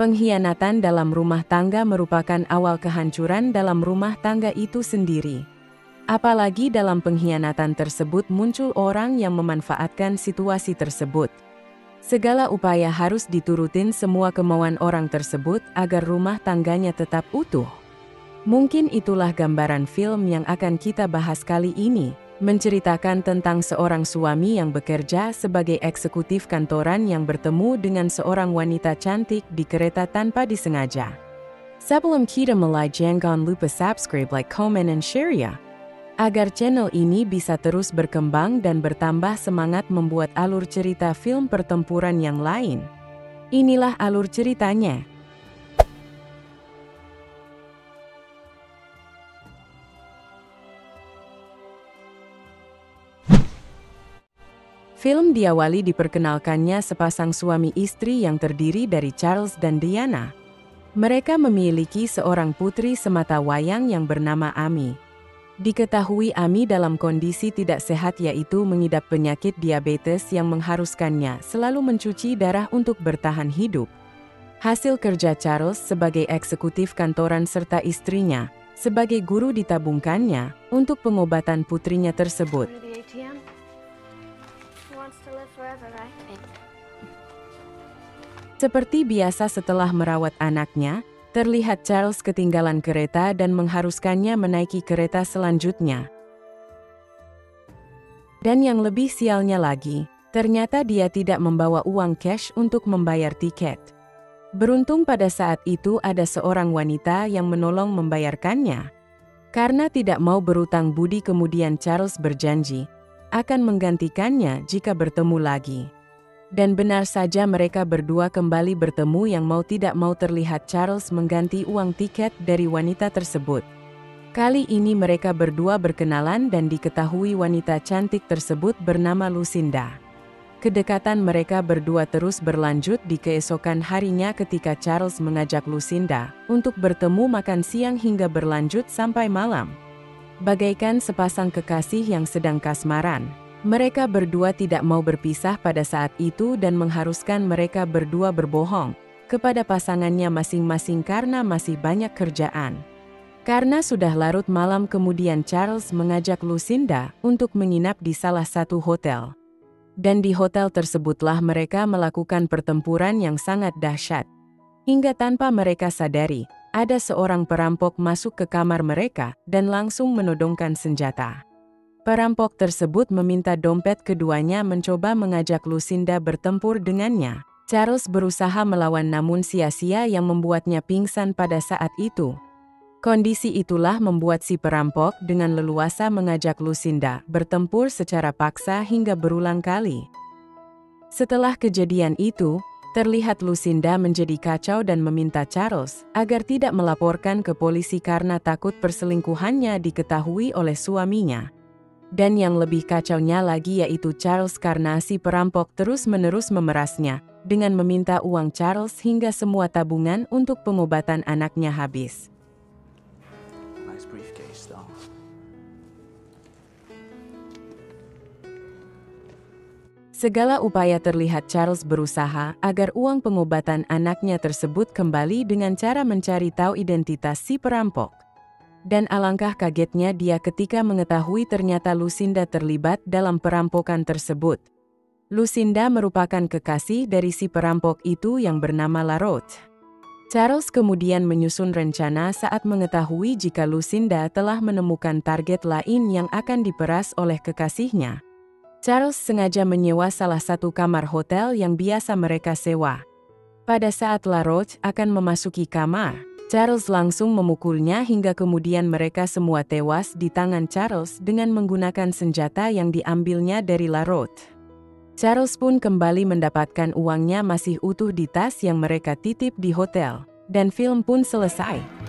Pengkhianatan dalam rumah tangga merupakan awal kehancuran dalam rumah tangga itu sendiri. Apalagi dalam pengkhianatan tersebut muncul orang yang memanfaatkan situasi tersebut. Segala upaya harus diturutin semua kemauan orang tersebut agar rumah tangganya tetap utuh. Mungkin itulah gambaran film yang akan kita bahas kali ini, menceritakan tentang seorang suami yang bekerja sebagai eksekutif kantoran yang bertemu dengan seorang wanita cantik di kereta tanpa disengaja. Sebelum kita mulai, jangan lupa subscribe, like, comment, and share ya, agar channel ini bisa terus berkembang dan bertambah semangat membuat alur cerita film pertempuran yang lain. Inilah alur ceritanya. Film diawali diperkenalkannya sepasang suami istri yang terdiri dari Charles dan Diana. Mereka memiliki seorang putri semata wayang yang bernama Amy. Diketahui Amy dalam kondisi tidak sehat, yaitu mengidap penyakit diabetes yang mengharuskannya selalu mencuci darah untuk bertahan hidup. Hasil kerja Charles sebagai eksekutif kantoran serta istrinya sebagai guru ditabungkannya untuk pengobatan putrinya tersebut. Seperti biasa setelah merawat anaknya, terlihat Charles ketinggalan kereta dan mengharuskannya menaiki kereta selanjutnya. Dan yang lebih sialnya lagi, ternyata dia tidak membawa uang cash untuk membayar tiket. Beruntung pada saat itu ada seorang wanita yang menolong membayarkannya. Karena tidak mau berutang budi, kemudian Charles berjanji akan menggantikannya jika bertemu lagi. Dan benar saja, mereka berdua kembali bertemu. Yang mau tidak mau terlihat Charles mengganti uang tiket dari wanita tersebut. Kali ini mereka berdua berkenalan dan diketahui wanita cantik tersebut bernama Lucinda. Kedekatan mereka berdua terus berlanjut di keesokan harinya ketika Charles mengajak Lucinda untuk bertemu makan siang hingga berlanjut sampai malam. Bagaikan sepasang kekasih yang sedang kasmaran, mereka berdua tidak mau berpisah pada saat itu dan mengharuskan mereka berdua berbohong kepada pasangannya masing-masing karena masih banyak kerjaan. Karena sudah larut malam, kemudian Charles mengajak Lucinda untuk menginap di salah satu hotel. Dan di hotel tersebutlah mereka melakukan pertempuran yang sangat dahsyat. Hingga tanpa mereka sadari, ada seorang perampok masuk ke kamar mereka dan langsung menodongkan senjata. Perampok tersebut meminta dompet keduanya, mencoba mengajak Lucinda bertempur dengannya. Charles berusaha melawan namun sia-sia yang membuatnya pingsan pada saat itu. Kondisi itulah membuat si perampok dengan leluasa mengajak Lucinda bertempur secara paksa hingga berulang kali. Setelah kejadian itu, terlihat Lucinda menjadi kacau dan meminta Charles agar tidak melaporkan ke polisi karena takut perselingkuhannya diketahui oleh suaminya. Dan yang lebih kacaunya lagi yaitu Charles karena si perampok terus-menerus memerasnya dengan meminta uang Charles hingga semua tabungan untuk pengobatan anaknya habis. Nice briefcase, though. Segala upaya terlihat Charles berusaha agar uang pengobatan anaknya tersebut kembali dengan cara mencari tahu identitas si perampok. Dan alangkah kagetnya dia ketika mengetahui ternyata Lucinda terlibat dalam perampokan tersebut. Lucinda merupakan kekasih dari si perampok itu yang bernama Laroche. Charles kemudian menyusun rencana saat mengetahui jika Lucinda telah menemukan target lain yang akan diperas oleh kekasihnya. Charles sengaja menyewa salah satu kamar hotel yang biasa mereka sewa. Pada saat Laroche akan memasuki kamar, Charles langsung memukulnya hingga kemudian mereka semua tewas di tangan Charles dengan menggunakan senjata yang diambilnya dari Laroche. Charles pun kembali mendapatkan uangnya masih utuh di tas yang mereka titip di hotel, dan film pun selesai.